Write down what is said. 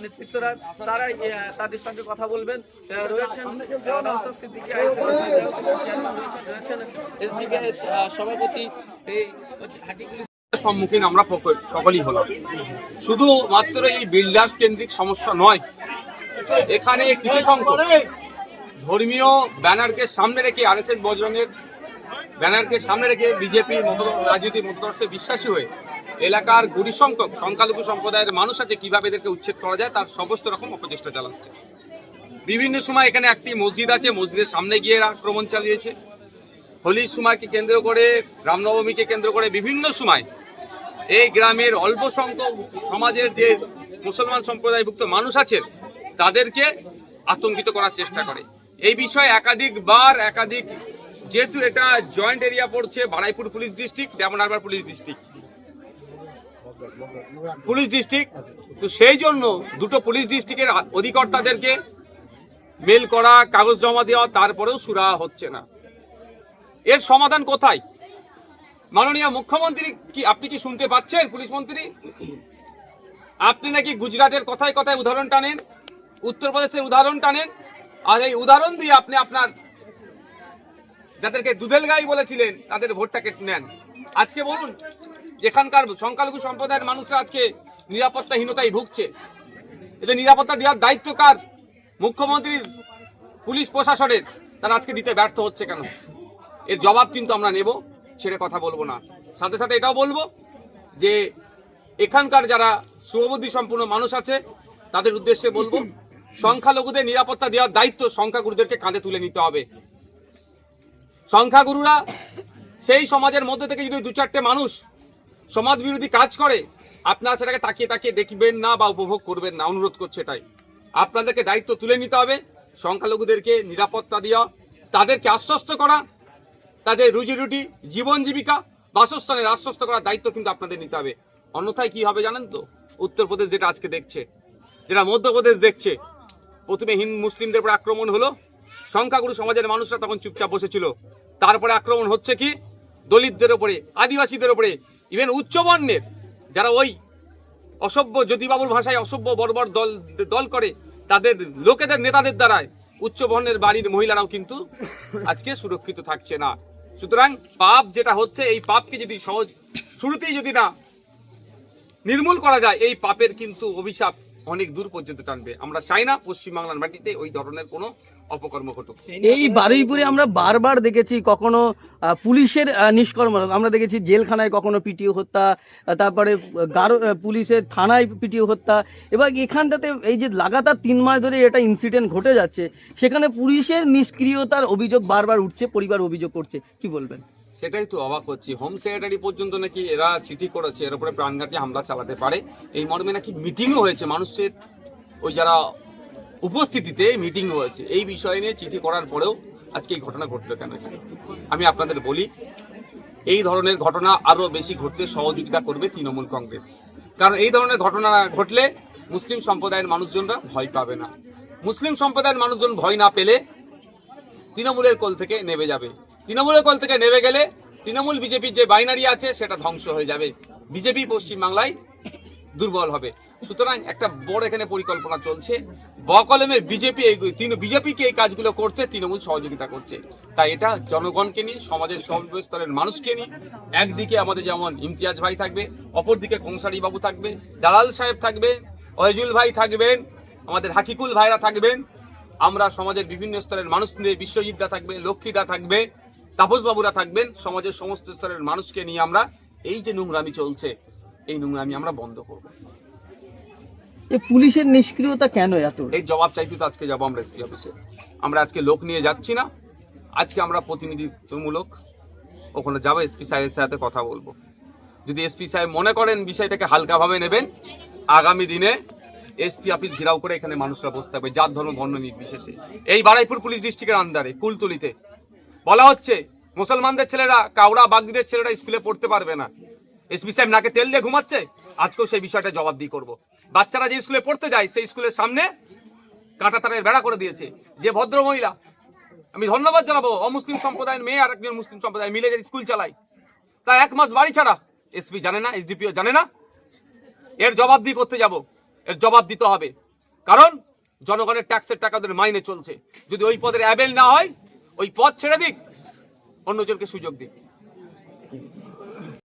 নেতৃত্বরা তারাই তাদের সঙ্গে কথা বলবেন। রয়েছেন নওশাদ সিদ্দিকী, রয়েছেন এসডিকে সভাপতি। এই সম্মুখীন আমরা সকলেই হলাম। শুধু মাত্র এই বিল্ডার্স কেন্দ্রিক সমস্যা নয়, এখানে কিছু সংখ্যক ধর্মীয় ব্যানারকে সামনে রেখে, আরএসএস বজরঙের ব্যানারকে সামনে রেখে বিজেপি রাজনীতি মতাদর্শে বিশ্বাসী হয়ে এলাকার গরিব সংখ্যক সংখ্যালঘু সম্প্রদায়ের মানুষ আছে, কিভাবে এদেরকে উচ্ছেদ করা যায় তার সমস্ত রকম অপচেষ্টা চালাচ্ছে। বিভিন্ন সময় এখানে একটি মসজিদ আছে, মসজিদের সামনে গিয়ে আক্রমণ চালিয়েছে। হোলির সময়কে কেন্দ্র করে, রামনবমীকে কেন্দ্র করে বিভিন্ন সময় এই গ্রামের অল্প সংখ্যক সমাজের যে মুসলমান সম্প্রদায়ভুক্ত মানুষ আছেন তাদেরকে আতঙ্কিত করার চেষ্টা করে। এই বিষয়ে একাধিক যেহেতু এটা জয়েন্ট এরিয়া পড়ছে, Baruipur police district, Diamond police district, তো সেই জন্য দুটো পুলিশ ডিস্ট্রিক্টের অধিকর্তাদেরকে মেল করা, কাগজ জমা দেওয়া, তারপরেও সুরাহা হচ্ছে না। এর সমাধান কোথায়? মাননীয় মুখ্যমন্ত্রী আপনি কি শুনতে পাচ্ছেন? পুলিশ মন্ত্রী, আপনি নাকি গুজরাটের কথায় কথায় উদাহরণ টানেন, উত্তরপ্রদেশের উদাহরণ টানেন, আর এই উদাহরণ দিয়ে আপনি আপনার যাদেরকে দুধেল গাই বলেছিলেন তাদের ভোটটা কেটে নেন। আজকে বলুন, যেখানকার সংখ্যালঘু সম্প্রদায়ের মানুষরা আজকে নিরাপত্তাহীনতায় ভুগছে, এদের নিরাপত্তা দেওয়ার দায়িত্ব কার? মুখ্যমন্ত্রীর, পুলিশ প্রশাসনের। তারা আজকে দিতে ব্যর্থ হচ্ছে কেন? এর জবাব কিন্তু আমরা নেব, ছেড়ে কথা বলবো না। সাথে সাথে এটাও বলবো যে এখানকার যারা শুভবুদ্ধি সম্পূর্ণ মানুষ আছে তাদের উদ্দেশ্যে বলবো, সংখ্যালঘুদের নিরাপত্তা দেওয়ার দায়িত্ব সংখ্যাগুরুদেরকে কাঁধে তুলে নিতে হবে। সংখ্যাগুরুরা সেই সমাজের মধ্যে থেকে যদি দু চারটে মানুষ সমাজ বিরোধী কাজ করে, আপনারা সেটাকে তাকিয়ে তাকিয়ে দেখবেন না বা উপভোগ করবেন না। অনুরোধ করছে এটাই, আপনাদেরকে দায়িত্ব তুলে নিতে হবে। সংখ্যালঘুদেরকে নিরাপত্তা দেওয়া, তাদেরকে আশ্বস্ত করা, তাদের রুজি রুটি, জীবন জীবিকা, বাসস্থানের আশ্বস্ত করার দায়িত্ব কিন্তু আপনাদের নিতে হবে। অন্যথায় কি হবে জানেন তো? উত্তরপ্রদেশ যেটা আজকে দেখছে, যেটা মধ্যপ্রদেশ দেখছে, প্রথমে হিন্দু মুসলিমদের উপর আক্রমণ হলো, সংখ্যাগুরু সমাজের মানুষরা তখন চুপচাপ বসেছিল। তারপরে আক্রমণ হচ্ছে কি দলিতদের উপরে, আদিবাসীদের উপরে, ইভেন উচ্চবর্ণের যারা ওই অসভ্য, জ্যোতিবাবুর ভাষায় অসভ্য বর্বর দল করে, তাদের লোকেদের নেতাদের দ্বারায় উচ্চবর্ণের বাড়ির মহিলারাও কিন্তু আজকে সুরক্ষিত থাকছে না। সুতরাং পাপ যেটা হচ্ছে, এই পাপকে যদি সহজ শুরুতেই যদি না নির্মূল করা যায়, এই পাপের কিন্তু অভিশাপ অনেক দূর পর্যন্ত টানবে। আমরা চাই না পশ্চিমবাংলার মাটিতে ওই ধরনের কোনো অপকর্ম ঘটুক। এই বারুইপুরে আমরা বারবার দেখেছি কখনো পুলিশের নিষ্কর্ম, আমরা দেখেছি জেলখানায় কখনো পিটিও হত্যা, তারপরে পুলিশের থানায় পিটিও হত্যা, এবং এখানটাতে এই যে লাগাতার 3 মাস ধরে এটা ইনসিডেন্ট ঘটে যাচ্ছে, সেখানে পুলিশের নিষ্ক্রিয়তার অভিযোগ বারবার উঠছে, পরিবার অভিযোগ করছে, কি বলবেন? সেটাই তো অবাক হচ্ছি। হোম সেক্রেটারি পর্যন্ত নাকি এরা চিঠি করেছে, এর উপরে প্রাণঘাতী হামলা চালাতে পারে, এই মর্মে নাকি মিটিংও হয়েছে, মানুষের ওই যারা উপস্থিতিতে মিটিং হয়েছে। এই বিষয় নিয়ে চিঠি করার পরেও আজকে এই ঘটনা ঘটলো কেন? আমি আপনাদের বলি, এই ধরনের ঘটনা আরো বেশি ঘটতে সহযোগিতা করবে তৃণমূল কংগ্রেস। কারণ এই ধরনের ঘটনা ঘটলে মুসলিম সম্প্রদায়ের মানুষজনরা ভয় পাবে না। মুসলিম সম্প্রদায়ের মানুষজন ভয় না পেলে তৃণমূলের কোল থেকে নেমে যাবে। তৃণমূলের কোল থেকে নেমে গেলে তৃণমূল বিজেপির যে বাইনারি আছে সেটা ধ্বংস হয়ে যাবে, বিজেপি পশ্চিমবাংলায় দুর্বল হবে। সুতরাং একটা বড় এখানে পরিকল্পনা চলছে, বকলমে বিজেপিকে এই কাজগুলো করতে তৃণমূল সহযোগিতা করছে। তাই এটা জনগণকে নিয়ে, সমাজের সর্বস্তরের মানুষকে নিয়ে, একদিকে আমাদের যেমন ইমতিয়াজ ভাই থাকবে, অপরদিকে কংসারী বাবু থাকবে, জালাল সাহেব থাকবে, ওয়াজুল ভাই থাকবেন, আমাদের হাকিকুল ভাইরা থাকবেন, আমরা সমাজের বিভিন্ন স্তরের মানুষ নিয়ে, বিশ্বজিৎদা থাকবে, লক্ষ্মীদা থাকবে, তাপস বাবুরা থাকবেন, সমাজের সমস্ত স্তরের মানুষকে নিয়ে আমরা এই যে নোংরামি চলছে, এই নোংরামি আমরা বন্ধ করব। এই পুলিশের নিষ্ক্রিয়তা কেন এত? এই জবাব চাইতে তো আজকে যাবো আমরা এসপি অফিসে। আমরা আজকে লোক নিয়ে যাচ্ছি না, আজকে আমরা প্রতিনিধিত্বমূলক ওখানে যাবো, এসপি সাহেবের সাথে কথা বলবো। যদি এসপি সাহেব মনে করেন বিষয়টাকে হালকাভাবে নেবেন, আগামী দিনে এসপি অফিস ঘেরাও করে এখানে মানুষরা বসতে হবে, জাত ধর্ম বর্ণ নির্বিশেষে। এই বারুইপুর পুলিশ ডিস্ট্রিক্টের আন্ডারে কুলতলিতে বলা হচ্ছে মুসলমানদের ছেলেরা, কাউড়া বাগদিদের ছেলেরা স্কুলে পড়তে পারবে না। এসপি সাহেব নাকে তেল দিয়ে ঘুমাচ্ছে, আজকেও সেই বিষয়টা জবাবদিহি করব। বাচ্চারা যে স্কুলে পড়তে যায়, সেই স্কুলের সামনে কাঁটা তারের বেড়া করে দিয়েছে। যে ভদ্র মহিলা, আমি ধন্যবাদ জানাবো, অমুসলিম সম্প্রদায়ের মেয়ে আর একজন মুসলিম সম্প্রদায় মিলে যে স্কুল চালায়, তা 1 মাস বাড়ি ছাড়া। এসপি জানে না, এসডিপিও জানে না। এর জবাবদিহি করতে যাব, এর জবাব দিতে হবে। কারণ জনগণের ট্যাক্সের টাকা ওদের মাইনে চলছে। যদি ওই পদের অ্যাবেল না হয়, ওই পদ ছেড়ে দিক, অন্যজনকে সুযোগ দিক।